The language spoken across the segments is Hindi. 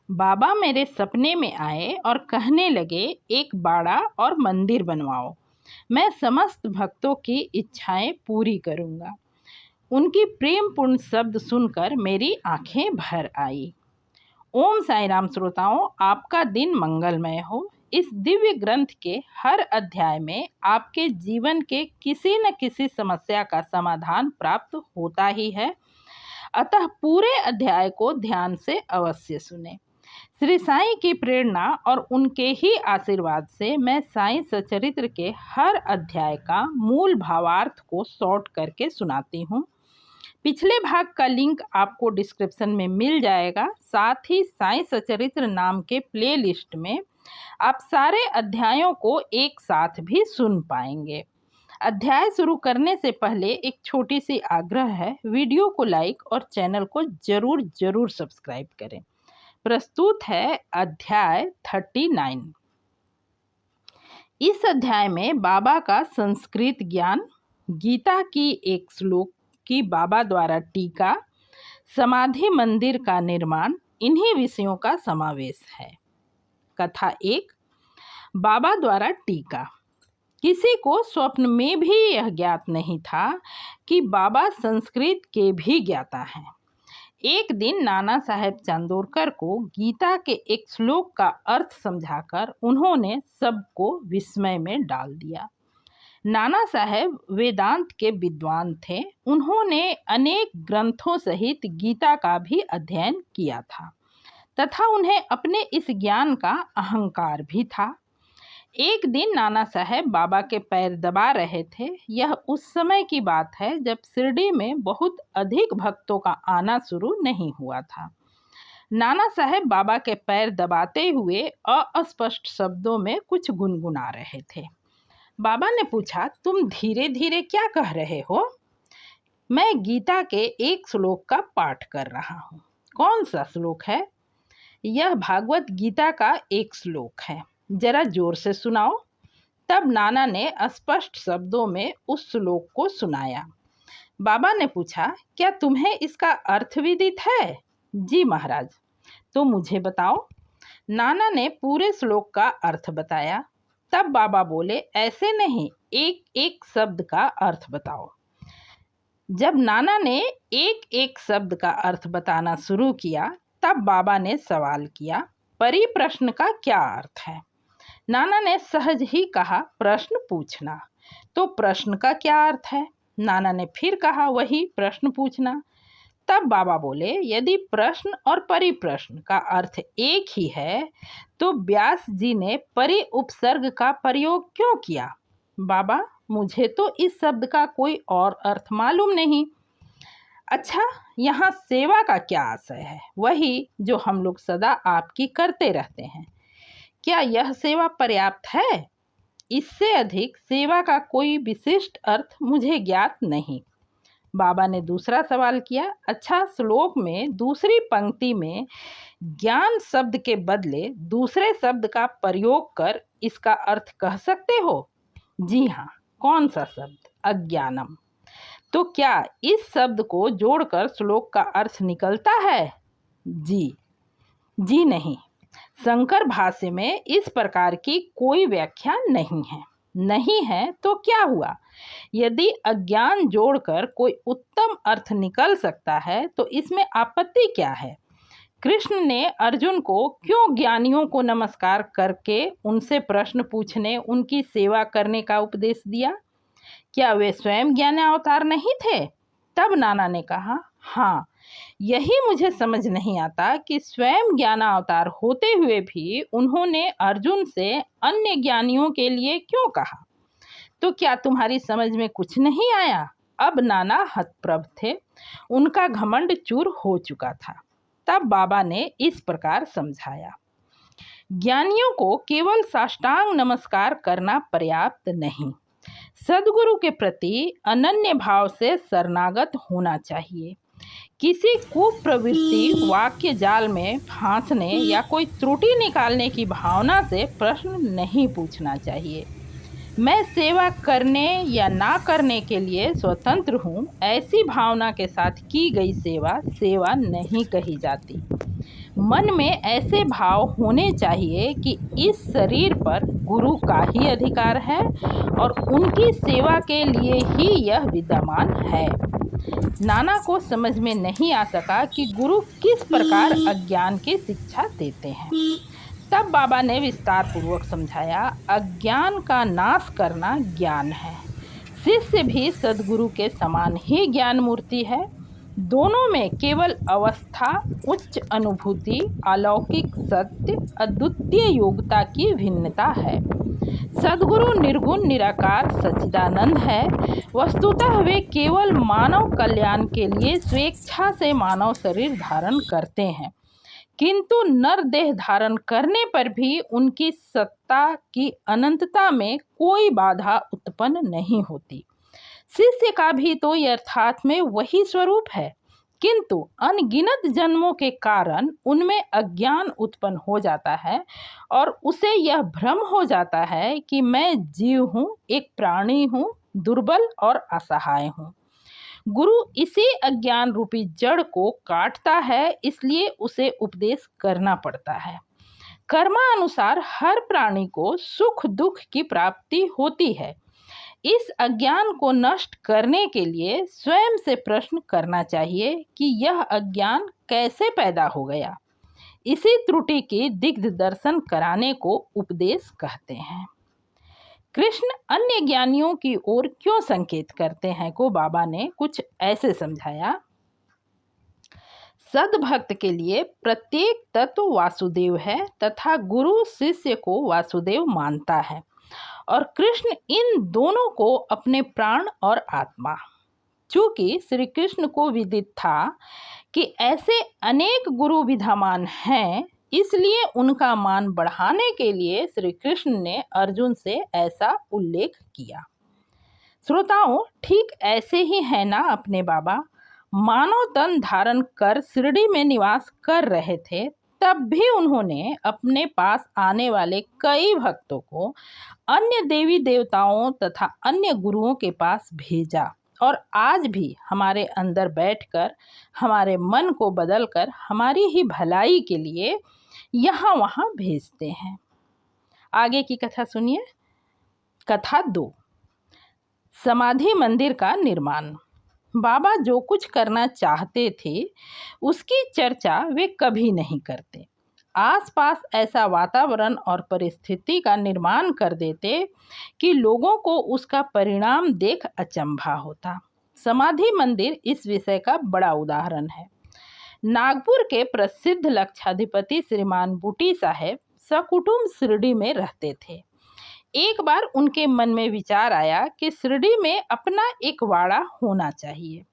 बाबा मेरे सपने में आए और कहने लगे, एक बाड़ा और मंदिर बनवाओ। मैं समस्त भक्तों की इच्छाएं पूरी करूंगा। उनकी प्रेमपूर्ण शब्द सुनकर मेरी आंखें भर आई। ओम साई राम श्रोताओं, आपका दिन मंगलमय हो। इस दिव्य ग्रंथ के हर अध्याय में आपके जीवन के किसी न किसी समस्या का समाधान प्राप्त होता ही है, अतः पूरे अध्याय को ध्यान से अवश्य सुने। श्री साईं की प्रेरणा और उनके ही आशीर्वाद से मैं साईं सचरित्र के हर अध्याय का मूल भावार्थ को शॉर्ट करके सुनाती हूँ। पिछले भाग का लिंक आपको डिस्क्रिप्शन में मिल जाएगा। साथ ही साईं सचरित्र नाम के प्लेलिस्ट में आप सारे अध्यायों को एक साथ भी सुन पाएंगे। अध्याय शुरू करने से पहले एक छोटी सी आग्रह है, वीडियो को लाइक और चैनल को जरूर सब्सक्राइब करें। प्रस्तुत है अध्याय 39। इस अध्याय में बाबा का संस्कृत ज्ञान, गीता की एक श्लोक की बाबा द्वारा टीका, समाधि मंदिर का निर्माण, इन्हीं विषयों का समावेश है। कथा 1, बाबा द्वारा टीका। किसी को स्वप्न में भी यह ज्ञात नहीं था कि बाबा संस्कृत के भी ज्ञाता हैं। एक दिन नाना साहेब चांदोरकर को गीता के एक श्लोक का अर्थ समझाकर उन्होंने सबको विस्मय में डाल दिया। नाना साहेब वेदांत के विद्वान थे। उन्होंने अनेक ग्रंथों सहित गीता का भी अध्ययन किया था तथा उन्हें अपने इस ज्ञान का अहंकार भी था। एक दिन नाना साहेब बाबा के पैर दबा रहे थे। यह उस समय की बात है जब शिरडी में बहुत अधिक भक्तों का आना शुरू नहीं हुआ था। नाना साहेब बाबा के पैर दबाते हुए अस्पष्ट शब्दों में कुछ गुनगुना रहे थे। बाबा ने पूछा, तुम धीरे धीरे क्या कह रहे हो? मैं गीता के एक श्लोक का पाठ कर रहा हूँ। कौन सा श्लोक है? यह भागवत गीता का एक श्लोक है, जरा जोर से सुनाओ। तब नाना ने स्पष्ट शब्दों में उस श्लोक को सुनाया। बाबा ने पूछा, क्या तुम्हें इसका अर्थ विदित है? जी महाराज। तो मुझे बताओ। नाना ने पूरे श्लोक का अर्थ बताया। तब बाबा बोले, ऐसे नहीं, एक एक शब्द का अर्थ बताओ। जब नाना ने एक एक शब्द का अर्थ बताना शुरू किया, तब बाबा ने सवाल किया, परिप्रश्न का क्या अर्थ है? नाना ने सहज ही कहा, प्रश्न पूछना। तो प्रश्न का क्या अर्थ है? नाना ने फिर कहा, वही प्रश्न पूछना। तब बाबा बोले, यदि प्रश्न और परिप्रश्न का अर्थ एक ही है तो व्यास जी ने परि उपसर्ग का प्रयोग क्यों किया? बाबा, मुझे तो इस शब्द का कोई और अर्थ मालूम नहीं। अच्छा, यहाँ सेवा का क्या आशय है? वही जो हम लोग सदा आपकी करते रहते हैं। क्या यह सेवा पर्याप्त है? इससे अधिक सेवा का कोई विशिष्ट अर्थ मुझे ज्ञात नहीं। बाबा ने दूसरा सवाल किया, अच्छा, श्लोक में दूसरी पंक्ति में ज्ञान शब्द के बदले दूसरे शब्द का प्रयोग कर इसका अर्थ कह सकते हो? जी हाँ। कौन सा शब्द? अज्ञानम। तो क्या इस शब्द को जोड़कर श्लोक का अर्थ निकलता है? जी नहीं। शंकर भाष्य में इस प्रकार की कोई व्याख्या नहीं है। नहीं है तो क्या हुआ? यदि अज्ञान जोड़कर कोई उत्तम अर्थ निकल सकता है तो इसमें आपत्ति क्या है? कृष्ण ने अर्जुन को क्यों ज्ञानियों को नमस्कार करके उनसे प्रश्न पूछने, उनकी सेवा करने का उपदेश दिया? क्या वे स्वयं ज्ञान अवतार नहीं थे? तब नाना ने कहा, हाँ, यही मुझे समझ नहीं आता कि स्वयं ज्ञान अवतार होते हुए भी उन्होंने अर्जुन से अन्य ज्ञानियों के लिए क्यों कहा? तो क्या तुम्हारी समझ में कुछ नहीं आया? अब नाना हतप्रभ थे, उनका घमंड चूर हो चुका था। तब बाबा ने इस प्रकार समझाया, ज्ञानियों को केवल साष्टांग नमस्कार करना पर्याप्त नहीं, सद्गुरु के प्रति अनन्य भाव से शरणागत होना चाहिए। किसी कुप्रवृत्ति वाक्य जाल में फांसने या कोई त्रुटि निकालने की भावना से प्रश्न नहीं पूछना चाहिए। मैं सेवा करने या ना करने के लिए स्वतंत्र हूँ, ऐसी भावना के साथ की गई सेवा सेवा नहीं कही जाती। मन में ऐसे भाव होने चाहिए कि इस शरीर पर गुरु का ही अधिकार है और उनकी सेवा के लिए ही यह विद्यमान है। नाना को समझ में नहीं आ सका कि गुरु किस प्रकार अज्ञान की शिक्षा देते हैं। तब बाबा ने विस्तार पूर्वक समझाया, अज्ञान का नाश करना ज्ञान है। शिष्य भी सद्गुरु के समान ही ज्ञान मूर्ति है। दोनों में केवल अवस्था, उच्च अनुभूति, अलौकिक सत्य, अद्वितीय योग्यता की भिन्नता है। सद्गुरु निर्गुण निराकार सच्चिदानंद है। वस्तुतः वे केवल मानव कल्याण के लिए स्वेच्छा से मानव शरीर धारण करते हैं, किंतु नर देह धारण करने पर भी उनकी सत्ता की अनंतता में कोई बाधा उत्पन्न नहीं होती। शिष्य का भी तो यथार्थ में वही स्वरूप है, किंतु अनगिनत जन्मों के कारण उनमें अज्ञान उत्पन्न हो जाता है और उसे यह भ्रम हो जाता है कि मैं जीव हूँ, एक प्राणी हूँ, दुर्बल और असहाय हूँ। गुरु इसी अज्ञान रूपी जड़ को काटता है, इसलिए उसे उपदेश करना पड़ता है। कर्मानुसार हर प्राणी को सुख दुख की प्राप्ति होती है। इस अज्ञान को नष्ट करने के लिए स्वयं से प्रश्न करना चाहिए कि यह अज्ञान कैसे पैदा हो गया। इसी त्रुटि की दिग्दर्शन कराने को उपदेश कहते हैं। कृष्ण अन्य ज्ञानियों की ओर क्यों संकेत करते हैं को बाबा ने कुछ ऐसे समझाया। सद्भक्त के लिए प्रत्येक तत्व वासुदेव है तथा गुरु शिष्य को वासुदेव मानता है और कृष्ण इन दोनों को अपने प्राण और आत्मा। चूँकि श्री कृष्ण को विदित था कि ऐसे अनेक गुरु विद्यमान हैं, इसलिए उनका मान बढ़ाने के लिए श्री कृष्ण ने अर्जुन से ऐसा उल्लेख किया। श्रोताओं, ठीक ऐसे ही है ना अपने बाबा मानव तन धारण कर शिरडी में निवास कर रहे थे, तब भी उन्होंने अपने पास आने वाले कई भक्तों को अन्य देवी देवताओं तथा अन्य गुरुओं के पास भेजा और आज भी हमारे अंदर बैठकर हमारे मन को बदलकर हमारी ही भलाई के लिए यहाँ वहाँ भेजते हैं। आगे की कथा सुनिए। कथा 2, समाधि मंदिर का निर्माण। बाबा जो कुछ करना चाहते थे उसकी चर्चा वे कभी नहीं करते। आसपास ऐसा वातावरण और परिस्थिति का निर्माण कर देते कि लोगों को उसका परिणाम देख अचंभा होता। समाधि मंदिर इस विषय का बड़ा उदाहरण है। नागपुर के प्रसिद्ध लक्षाधिपति श्रीमान बूटी साहब सकुटुंब शिरडी में रहते थे। एक बार उनके मन में विचार आया कि शिरडी में अपना एक वाड़ा होना चाहिए।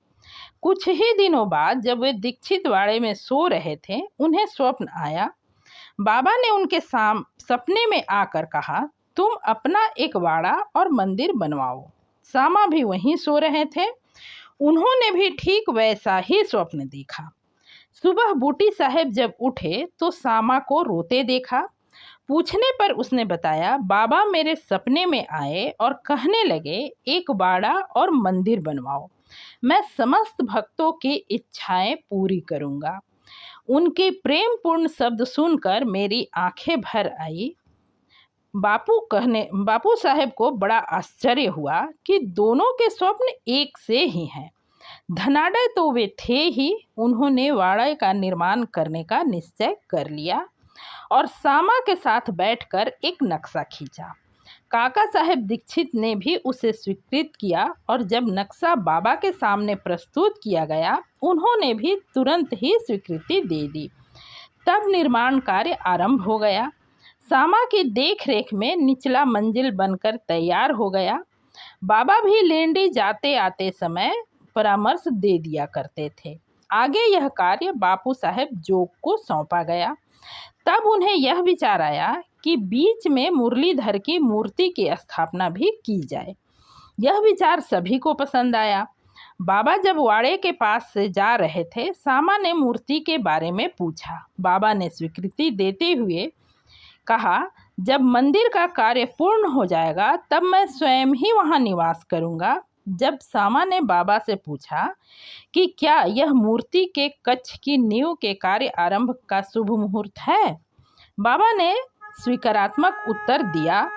कुछ ही दिनों बाद जब वे दीक्षित वाड़े में सो रहे थे, उन्हें स्वप्न आया। बाबा ने उनके सपने में आकर कहा, तुम अपना एक वाड़ा और मंदिर बनवाओ। सामा भी वहीं सो रहे थे। उन्होंने भी ठीक वैसा ही स्वप्न देखा। सुबह बूटी साहब जब उठे तो सामा को रोते देखा। पूछने पर उसने बताया, बाबा मेरे सपने में आए और कहने लगे एक बाड़ा और मंदिर बनवाओ, मैं समस्त भक्तों की इच्छाएं पूरी करूंगा। उनके प्रेमपूर्ण शब्द सुनकर मेरी आंखें भर आई। बापू साहब को बड़ा आश्चर्य हुआ कि दोनों के स्वप्न एक से ही हैं। धनाढ्य तो वे थे ही। उन्होंने वाड़े का निर्माण करने का निश्चय कर लिया और सामा के साथ बैठकर एक नक्शा खींचा। काका साहब दीक्षित ने भी उसे स्वीकृत किया और जब नक्शा बाबा के सामने प्रस्तुत किया गया, उन्होंने भी तुरंत ही स्वीकृति दे दी। तब निर्माण कार्य आरंभ हो गया। सामा की देखरेख में निचला मंजिल बनकर तैयार हो गया। बाबा भी लेंडी जाते आते समय परामर्श दे दिया करते थे। आगे यह कार्य बापू साहब जोग को सौंपा गया। तब उन्हें यह विचार आया कि बीच में मुरलीधर की मूर्ति की स्थापना भी की जाए। यह विचार सभी को पसंद आया। बाबा जब वाड़े के पास से जा रहे थे, सामा ने मूर्ति के बारे में पूछा। बाबा ने स्वीकृति देते हुए कहा, जब मंदिर का कार्य पूर्ण हो जाएगा तब मैं स्वयं ही वहां निवास करूंगा। जब सामा ने बाबा से पूछा कि क्या यह मूर्ति के कक्ष की नींव के कार्य आरंभ का शुभ मुहूर्त है, बाबा ने स्वीकारात्मक उत्तर दिया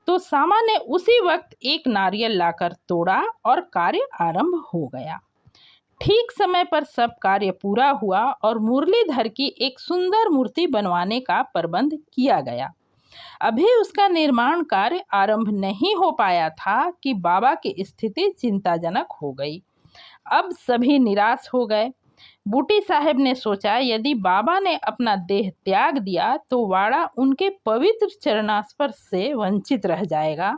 तो सामा ने उसी वक्त एक नारियल लाकर तोड़ा और कार्य आरंभ हो गया। ठीक समय पर सब कार्य पूरा हुआ और मुरलीधर की एक सुंदर मूर्ति बनवाने का प्रबंध किया गया। अभी उसका निर्माण कार्य आरंभ नहीं हो पाया था कि बाबा की स्थिति चिंताजनक हो गई। अब सभी निराश हो गए। बूटी साहब ने सोचा यदि बाबा ने अपना देह त्याग दिया तो वाड़ा उनके पवित्र चरणास्पर्श से वंचित रह जाएगा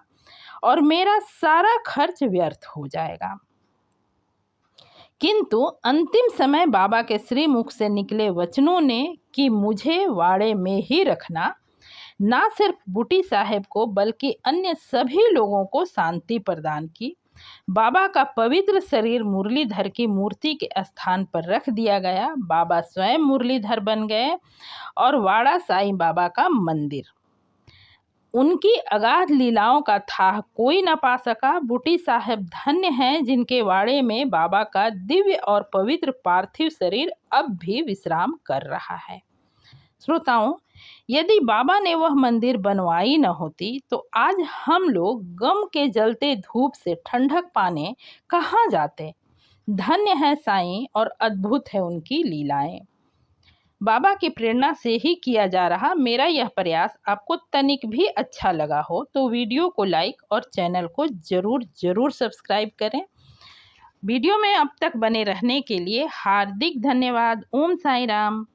और मेरा सारा खर्च व्यर्थ हो जाएगा। किंतु अंतिम समय बाबा के श्रीमुख से निकले वचनों ने कि मुझे वाड़े में ही रखना, ना सिर्फ बूटी साहब को बल्कि अन्य सभी लोगों को शांति प्रदान की। बाबा का पवित्र शरीर मुरलीधर की मूर्ति के स्थान पर रख दिया गया। बाबा स्वयं मुरलीधर बन गए और वाड़ा साईं बाबा का मंदिर। उनकी अगाध लीलाओं का था कोई न पा सका। बूटी साहब धन्य हैं जिनके वाड़े में बाबा का दिव्य और पवित्र पार्थिव शरीर अब भी विश्राम कर रहा है। श्रोताओं, यदि बाबा ने वह मंदिर बनवाई न होती तो आज हम लोग गम के जलते धूप से ठंडक पाने कहाँ जाते। धन्य है साईं और अद्भुत है उनकी लीलाएं। बाबा की प्रेरणा से ही किया जा रहा मेरा यह प्रयास आपको तनिक भी अच्छा लगा हो तो वीडियो को लाइक और चैनल को जरूर सब्सक्राइब करें। वीडियो में अब तक बने रहने के लिए हार्दिक धन्यवाद। ओम साईं राम।